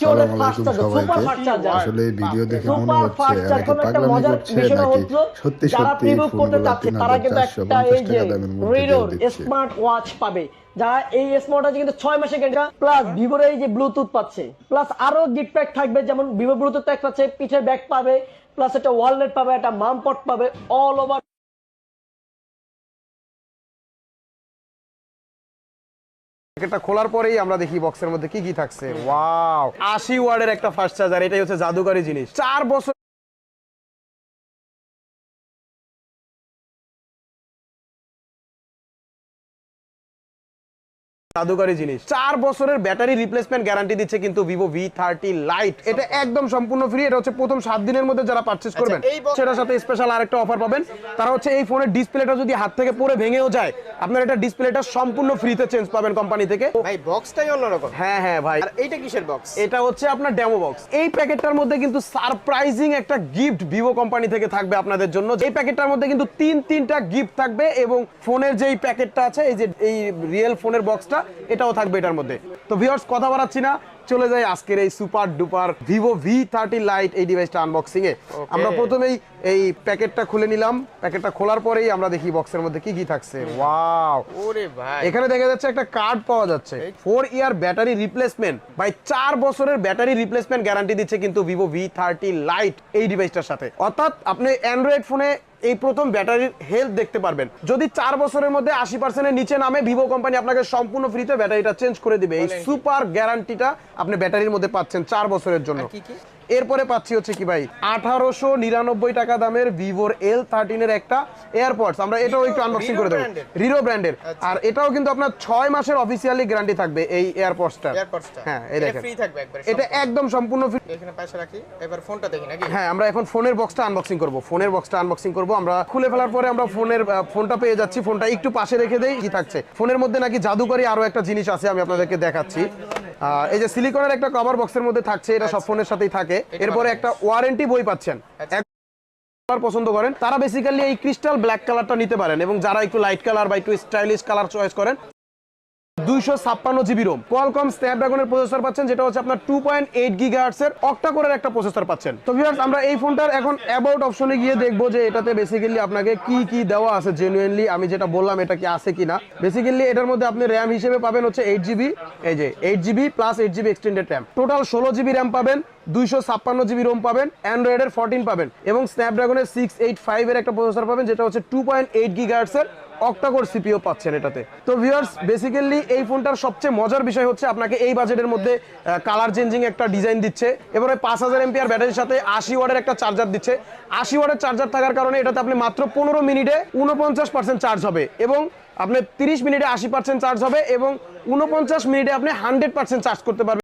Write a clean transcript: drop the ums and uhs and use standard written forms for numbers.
আসসালামু আলাইকুম সবাইকে। আসলে এই ভিডিও দেখে মনে হচ্ছে আমি কি পাগলামি করছে নাকি সত্যি সত্যি এই ফোনগুলো 3450 টাকা দামের মধ্যে দিয়ে দিচ্ছে। স্মার্ট ওয়াচ পাবে যারা এই স্মার্ট ওয়াচ কিন্তু 6 মাসের গ্যারান্টি প্লাস ভিভোর এই যে ব্লুটুথ পাচ্ছে প্লাস আরো গিফট প্যাক থাকবে, যেমন ভিভো ব্লুটুথ প্যাক পাচ্ছে, পিঠের ব্যাগ পাবে, প্লাস একটা ওয়ালেট পাবে, একটা মাম পট পাবে, অল ওভার। এটা খোলার পরেই আমরা দেখি বক্সের মধ্যে কি কি থাকছে। ওয়াও, 80 ওয়াটের একটা ফাস্ট চার্জার, এটাই হচ্ছে জাদুকারী জিনিস। 4 বছর জাদুকারী জিনিস। 4 বছরের ব্যাটারি রিপ্লেসমেন্ট গ্যারান্টি দিচ্ছে কিন্তু Vivo V30 Lite। এটা একদম সম্পূর্ণ ফ্রি। এটা হচ্ছে প্রথম 7 দিনের মধ্যে যারা পারচেজ করবেন সেটার সাথে স্পেশাল আরেকটা অফার পাবেন। তারা হচ্ছে এই ফোনের ডিসপ্লেটা যদি হাত থেকে পড়ে ভেঙেও যায়, আপনার এটা ডিসপ্লেটা সম্পূর্ণ ফ্রিতে চেঞ্জ পাবেন কোম্পানি থেকে। ভাই বক্সটাই অন্যরকম। হ্যাঁ হ্যাঁ ভাই, আর এইটা কিসের বক্স? এটা হচ্ছে আপনার ডেমো বক্স। এই প্যাকেটটার মধ্যে কিন্তু সারপ্রাইজিং একটা গিফট ভিভো কোম্পানি থেকে থাকবে আপনাদের জন্য। এই প্যাকেটটার মধ্যে কিন্তু তিনটা গিফট থাকবে এবং ফোনের যেই প্যাকেটটা আছে, এই যে এই রিয়েল ফোনের বক্সটা, এটাও থাকবে এটার মধ্যে। তো ভিউয়ার্স, কথা বাড়াচ্ছি না, চলে যাই আজকের এই super duper Vivo V30 Lite এই ডিভাইসটা আনবক্সিং এ। আমরা প্রথমেই এই প্যাকেটটা খুলে নিলাম। প্যাকেটটা খোলার পরেই আমরা দেখি বক্সের মধ্যে কি কি থাকছে। ওয়াও, ওরে ভাই, এখানে দেখা যাচ্ছে একটা কার্ড পাওয়া যাচ্ছে। 4 ইয়ার ব্যাটারি রিপ্লেসমেন্ট, ভাই 4 বছরের ব্যাটারি রিপ্লেসমেন্ট গ্যারান্টি দিচ্ছে কিন্তু Vivo V30 Lite এই ডিভাইসটার সাথে। অর্থাৎ আপনি অ্যান্ড্রয়েড ফোনে এই প্রথম ব্যাটারির হেলথ দেখতে পারবেন। যদি 4 বছরের মধ্যে 80% নিচে নামে, ভিভো কোম্পানি আপনাকে সম্পূর্ণ ফ্রিতে ব্যাটারিটা চেঞ্জ করে দিবে। এই সুপার গ্যারান্টিটা আপনি ব্যাটারির মধ্যে পাচ্ছেন 4 বছরের জন্য। এরপরে পাচ্ছি হচ্ছে কি ভাই, 1899 টাকা দামের ভিভোর L13 এর একটা এয়ারপডস। আমরা এটাও একটু আনবক্সিং করে দেবো, রিরো ব্র্যান্ডের। আর এটাও কিন্তু আপনার 6 মাসের অফিসিয়ালি গ্যারান্টি থাকবে এই এয়ারপডসটা। হ্যাঁ, এই দেখেন ফ্রি থাকবে একবার। এটা একদম সম্পূর্ণ ফ্রি। এখানে পাশে রাখি, এবার ফোনটা দেখি নাকি? হ্যাঁ, আমরা এখন ফোনের বক্সটা আনবক্সিং করব। ফোনের বক্সটা আনবক্সিং করব। আমরা খুলে ফেলার পরে আমরা ফোনটা পেয়ে যাচ্ছি। ফোনটা একটু পাশে রেখে দেই। কি থাকছে ফোনের মধ্যে নাকি জাদুকরী আরো একটা জিনিস আছে, আমি আপনাদেরকে দেখাচ্ছি। এই যে সিলিকনের একটা কভার বক্সের মধ্যে থাকছে, এটা সব ফোনের সাথেই থাকে। এরপরে একটা ওয়ারেন্টি বই পাচ্ছেন। পছন্দ করেন তারা বেসিক্যালি এই ক্রিস্টাল ব্ল্যাক কালারটা নিতে পারেন, এবং যারা একটু লাইট কালার বা একটু স্টাইলিশ কালার চয়েস করেন, 256 জিবি রোম কোয়ালকম স্ন্যাপড্রাগনের প্রসেসর পাচ্ছেন, যেটা হচ্ছে আপনার 2.8 গিগাহার্টজ এর অক্টা কোরের একটা প্রসেসর পাচ্ছেন। তো ভিউয়ার্স, আমরা এই ফোনটার এখন অ্যাবাউট অপশনে গিয়ে দেখবো যে এটাতে বেসিক্যালি আপনাকে কি কি দেওয়া আছে। জেনুইনলি আমি যেটা বললাম এটা কি আছে কিনা। বেসিক্যালি এটার মধ্যে আপনি র্যাম হিসেবে পাবেন হচ্ছে 8 জিবি, এই যে 8 GB plus 8 GB extended RAM, total 16 GB RAM পাবেন, 256 জিবি রোম পাবেন, অ্যান্ড্রয়েডের 14 পাবেন, এবং স্ন্যাপড্রাগনের 685 এর একটা প্রসেসর পাবেন, যেটা হচ্ছে 2.8 গিগাহার্টজ এর অক্টাকোর সিপিইউ পাচ্ছেন এটাতে। তো ভিউয়ার্স, বেসিক্যালি এই ফোনটার সবচেয়ে মজার বিষয় হচ্ছে আপনাকে এই বাজেটের মধ্যে কালার চেঞ্জিং একটা ডিজাইন দিচ্ছে, এবারে 5000 এমপিআর ব্যাটারির সাথে 80 ওয়াটের একটা চার্জার দিচ্ছে। 80 ওয়াটের চার্জার থাকার কারণে এটাতে আপনি মাত্র 15 মিনিটে 49% চার্জ হবে, এবং আপনি 30 মিনিটে 80% চার্জ হবে, এবং 49 মিনিটে আপনি 100% চার্জ করতে পারবেন।